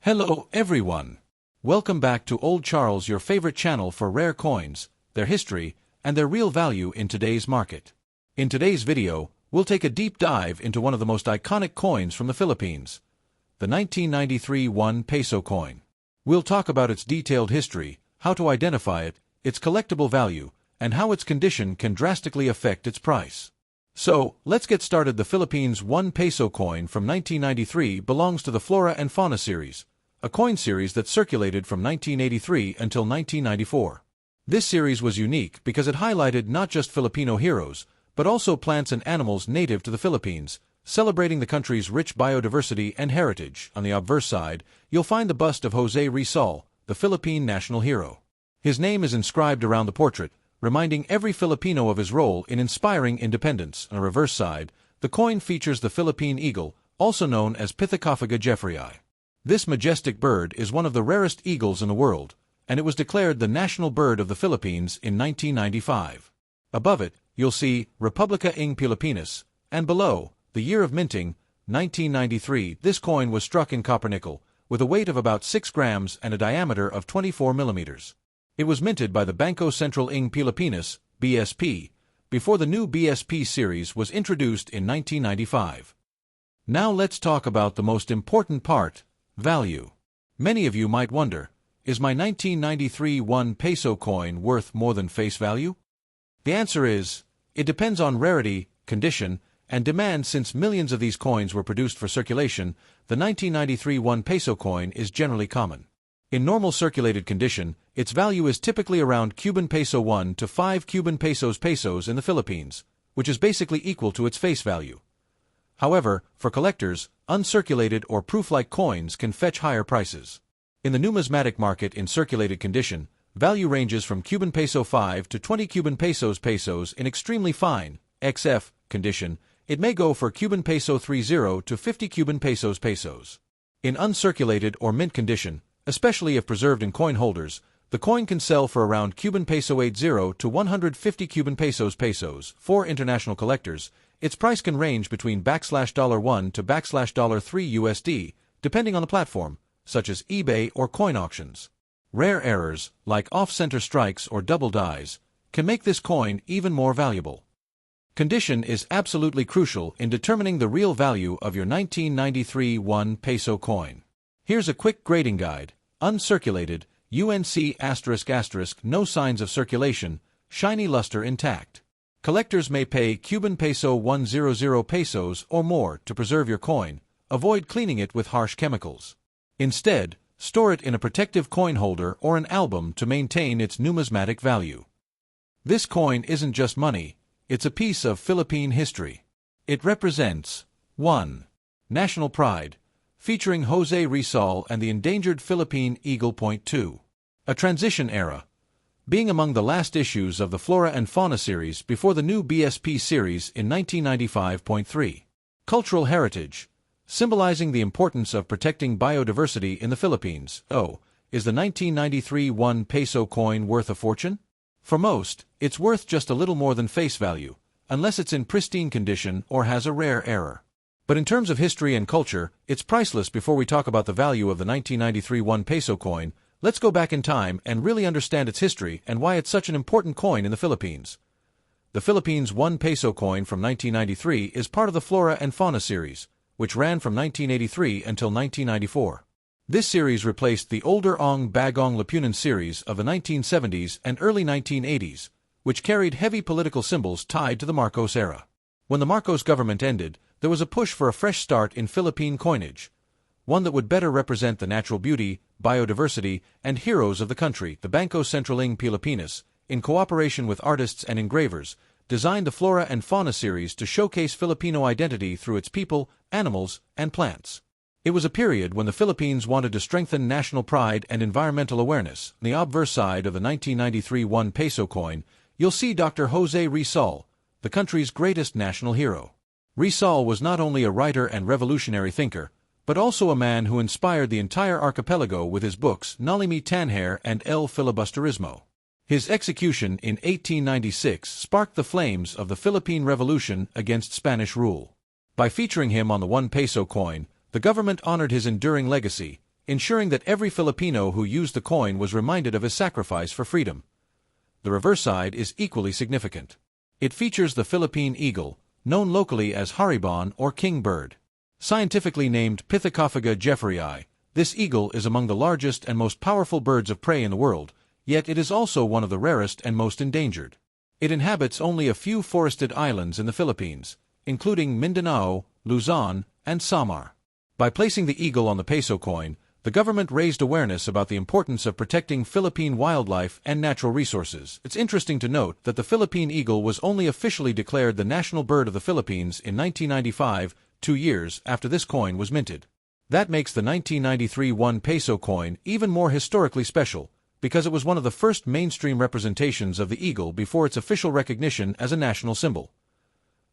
Hello everyone! Welcome back to Old Charles, your favorite channel for rare coins, their history, and their real value in today's market. In today's video, we'll take a deep dive into one of the most iconic coins from the Philippines, the 1993 1 peso coin. We'll talk about its detailed history, how to identify it, its collectible value, and how its condition can drastically affect its price. So, let's get started. The Philippines 1 peso coin from 1993 belongs to the Flora and Fauna series, a coin series that circulated from 1983 until 1994. This series was unique because it highlighted not just Filipino heroes, but also plants and animals native to the Philippines, celebrating the country's rich biodiversity and heritage. On the obverse side, you'll find the bust of Jose Rizal, the Philippine national hero. His name is inscribed around the portrait, reminding every Filipino of his role in inspiring independence. On the reverse side, the coin features the Philippine eagle, also known as Pithecofaga jeffreyi. This majestic bird is one of the rarest eagles in the world, and it was declared the national bird of the Philippines in 1995. Above it, you'll see Republica ng Pilipinas, and below, the year of minting, 1993. This coin was struck in copper nickel, with a weight of about 6 grams and a diameter of 24 millimeters. It was minted by the Bangko Sentral ng Pilipinas, BSP, before the new BSP series was introduced in 1995. Now let's talk about the most important part, value. Many of you might wonder, is my 1993 1 peso coin worth more than face value? The answer is, it depends on rarity, condition, and demand. Since millions of these coins were produced for circulation, the 1993 1 peso coin is generally common. In normal circulated condition, its value is typically around Cuban peso 1 to 5 Cuban pesos in the Philippines, which is basically equal to its face value. However, for collectors, uncirculated or proof-like coins can fetch higher prices. In the numismatic market in circulated condition, value ranges from Cuban peso 5 to 20 Cuban pesos. In extremely fine, XF, condition, it may go for Cuban peso 30 to 50 Cuban pesos. In uncirculated or mint condition, especially if preserved in coin holders, the coin can sell for around Cuban peso 80 to 150 Cuban pesos. For international collectors, its price can range between $1 to $3 USD, depending on the platform, such as eBay or coin auctions. Rare errors, like off-center strikes or double dies, can make this coin even more valuable. Condition is absolutely crucial in determining the real value of your 1993 1 peso coin. Here's a quick grading guide. Uncirculated, UNC***, no signs of circulation, shiny luster intact. Collectors may pay Cuban peso 100 pesos or more to preserve your coin. Avoid cleaning it with harsh chemicals. Instead, store it in a protective coin holder or an album to maintain its numismatic value. This coin isn't just money, it's a piece of Philippine history. It represents 1. National pride, featuring Jose Rizal and the endangered Philippine eagle. 2. A transition era, being among the last issues of the Flora and Fauna series before the new BSP series in 1995. 3. Cultural heritage, symbolizing the importance of protecting biodiversity in the Philippines. Is the 1993 1 peso coin worth a fortune? For most, it's worth just a little more than face value, unless it's in pristine condition or has a rare error. But in terms of history and culture, it's priceless. Before we talk about the value of the 1993 1 peso coin, let's go back in time and really understand its history and why it's such an important coin in the Philippines. The Philippines 1 peso coin from 1993 is part of the Flora and Fauna series, which ran from 1983 until 1994. This series replaced the older Ong Bagong Lipunan series of the 1970s and early 1980s, which carried heavy political symbols tied to the Marcos era. When the Marcos government ended, there was a push for a fresh start in Philippine coinage, one that would better represent the natural beauty, biodiversity, and heroes of the country. The Bangko Sentral ng Pilipinas, in cooperation with artists and engravers, designed the Flora and Fauna series to showcase Filipino identity through its people, animals, and plants. It was a period when the Philippines wanted to strengthen national pride and environmental awareness. On the obverse side of the 1993 1 peso coin, you'll see Dr. Jose Rizal, the country's greatest national hero. Rizal was not only a writer and revolutionary thinker, but also a man who inspired the entire archipelago with his books Nalimi Tanhair and El Filibusterismo. His execution in 1896 sparked the flames of the Philippine Revolution against Spanish rule. By featuring him on the 1 peso coin, the government honored his enduring legacy, ensuring that every Filipino who used the coin was reminded of his sacrifice for freedom. The reverse side is equally significant. It features the Philippine eagle, known locally as haribon or king bird. Scientifically named Pithecophagi jefferyi, this eagle is among the largest and most powerful birds of prey in the world, yet it is also one of the rarest and most endangered. It inhabits only a few forested islands in the Philippines, including Mindanao, Luzon, and Samar. By placing the eagle on the peso coin, the government raised awareness about the importance of protecting Philippine wildlife and natural resources. It's interesting to note that the Philippine eagle was only officially declared the national bird of the Philippines in 1995, 2 years after this coin was minted. That makes the 1993 1 peso coin even more historically special, because it was one of the first mainstream representations of the eagle before its official recognition as a national symbol.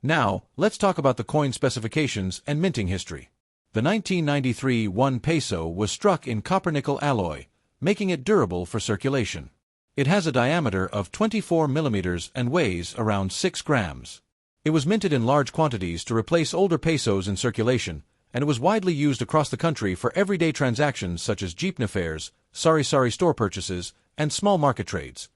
Now, let's talk about the coin specifications and minting history. The 1993 1 peso was struck in copper-nickel alloy, making it durable for circulation. It has a diameter of 24 millimeters and weighs around 6 grams. It was minted in large quantities to replace older pesos in circulation, and it was widely used across the country for everyday transactions such as jeepney fares, sari-sari store purchases, and small market trades.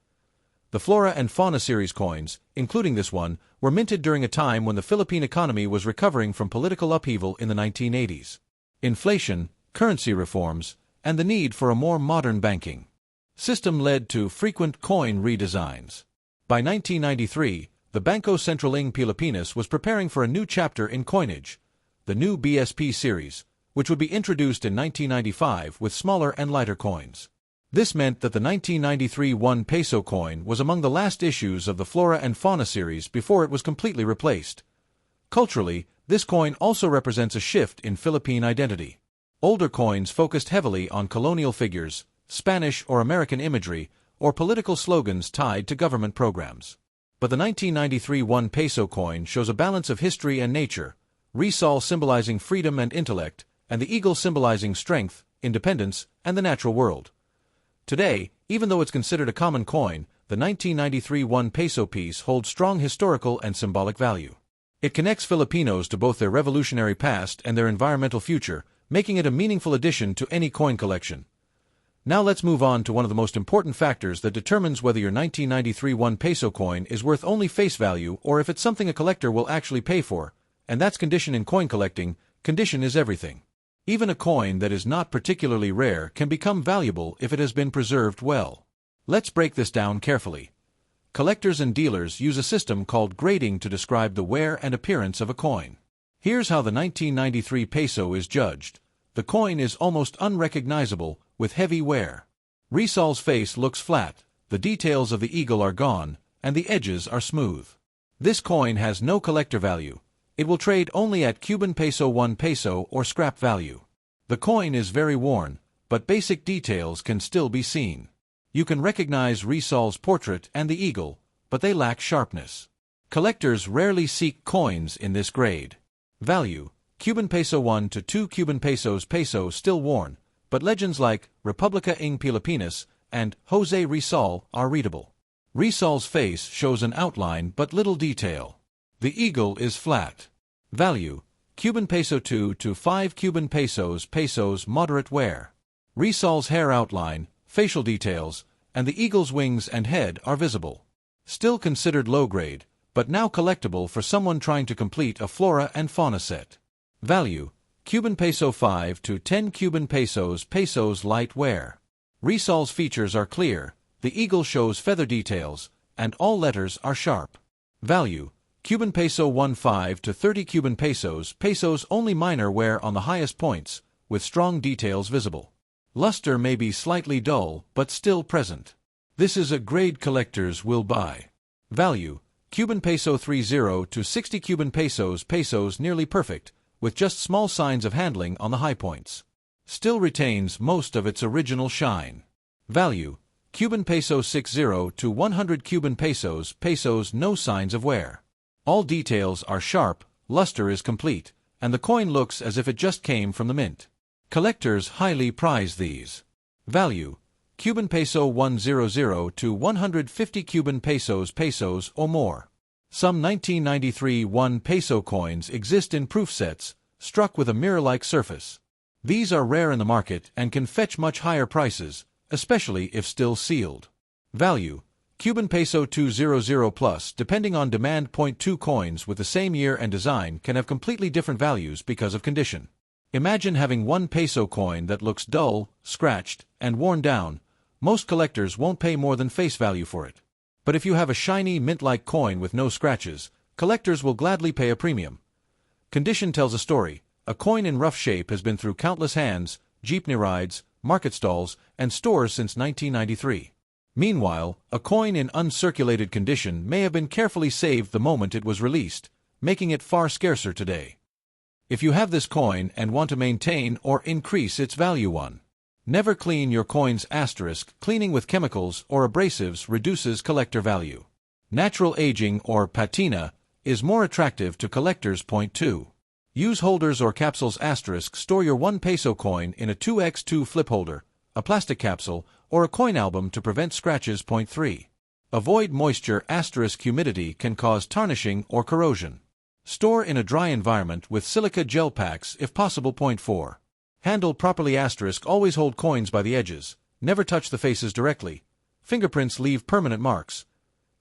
The Flora and Fauna series coins, including this one, were minted during a time when the Philippine economy was recovering from political upheaval in the 1980s. Inflation, currency reforms, and the need for a more modern banking system led to frequent coin redesigns. By 1993, the Bangko Sentral ng Pilipinas was preparing for a new chapter in coinage, the new BSP series, which would be introduced in 1995 with smaller and lighter coins. This meant that the 1993 1 peso coin was among the last issues of the Flora and Fauna series before it was completely replaced. Culturally, this coin also represents a shift in Philippine identity. Older coins focused heavily on colonial figures, Spanish or American imagery, or political slogans tied to government programs. But the 1993 1 peso coin shows a balance of history and nature, Rizal symbolizing freedom and intellect, and the eagle symbolizing strength, independence, and the natural world. Today, even though it's considered a common coin, the 1993 1 peso piece holds strong historical and symbolic value. It connects Filipinos to both their revolutionary past and their environmental future, making it a meaningful addition to any coin collection. Now let's move on to one of the most important factors that determines whether your 1993 1 peso coin is worth only face value or if it's something a collector will actually pay for, and that's condition in coin collecting. Condition is everything. Even a coin that is not particularly rare can become valuable if it has been preserved well. Let's break this down carefully. Collectors and dealers use a system called grading to describe the wear and appearance of a coin. Here's how the 1993 peso is judged. The coin is almost unrecognizable, with heavy wear. Rizal's face looks flat, the details of the eagle are gone, and the edges are smooth. This coin has no collector value. It will trade only at Cuban peso 1 peso or scrap value. The coin is very worn, but basic details can still be seen. You can recognize Rizal's portrait and the eagle, but they lack sharpness. Collectors rarely seek coins in this grade. Value: Cuban peso 1 to 2 Cuban pesos, peso still worn, but legends like Republica ng Pilipinas and Jose Rizal are readable. Rizal's face shows an outline but little detail. The eagle is flat. Value: Cuban peso 2 to 5 Cuban pesos, pesos moderate wear. Rizal's hair outline, facial details, and the eagle's wings and head are visible. Still considered low grade, but now collectible for someone trying to complete a Flora and Fauna set. Value: Cuban peso 5 to 10 Cuban pesos, pesos light wear. Rizal's features are clear, the eagle shows feather details, and all letters are sharp. Value: Cuban peso 15 to 30 Cuban pesos, pesos only minor wear on the highest points, with strong details visible. Luster may be slightly dull, but still present. This is a grade collectors will buy. Value: Cuban peso 30 to 60 Cuban pesos, pesos nearly perfect, with just small signs of handling on the high points. Still retains most of its original shine. Value: Cuban peso 60 to 100 Cuban pesos, pesos no signs of wear. All details are sharp, luster is complete, and the coin looks as if it just came from the mint. Collectors highly prize these. Value: Cuban peso 100 to 150 Cuban pesos, pesos or more. Some 1993 1 peso coins exist in proof sets, struck with a mirror-like surface. These are rare in the market and can fetch much higher prices, especially if still sealed. Value: Cuban Peso 200 plus, depending on demand. 2 coins with the same year and design can have completely different values because of condition. Imagine having one peso coin that looks dull, scratched, and worn down. Most collectors won't pay more than face value for it. But if you have a shiny, mint-like coin with no scratches, collectors will gladly pay a premium. Condition tells a story. A coin in rough shape has been through countless hands, jeepney rides, market stalls, and stores since 1993. Meanwhile, a coin in uncirculated condition may have been carefully saved the moment it was released, making it far scarcer today. If you have this coin and want to maintain or increase its value, 1. Never clean your coins. Cleaning with chemicals or abrasives reduces collector value. Natural aging or patina is more attractive to collectors. 2. Use holders or capsules. Store your 1 peso coin in a 2x2 flip holder, a plastic capsule, or a coin album to prevent scratches. 3. Avoid moisture. Humidity can cause tarnishing or corrosion. Store in a dry environment with silica gel packs if possible. 4. Handle properly. Always hold coins by the edges. Never touch the faces directly. Fingerprints leave permanent marks.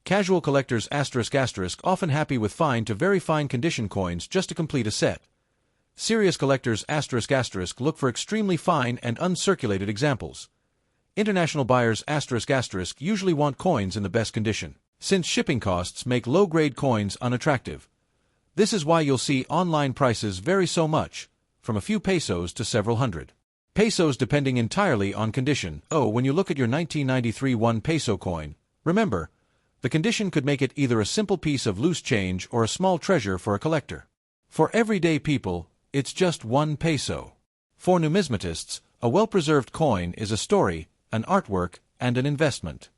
Casual collectors often happy with fine to very fine condition coins just to complete a set. Serious collectors look for extremely fine and uncirculated examples. International buyers usually want coins in the best condition, since shipping costs make low-grade coins unattractive. This is why you'll see online prices vary so much, from a few pesos to several hundred pesos depending entirely on condition. When you look at your 1993 1 peso coin, remember, the condition could make it either a simple piece of loose change or a small treasure for a collector. For everyday people, it's just 1 peso. For numismatists, a well-preserved coin is a story, an artwork, and an investment.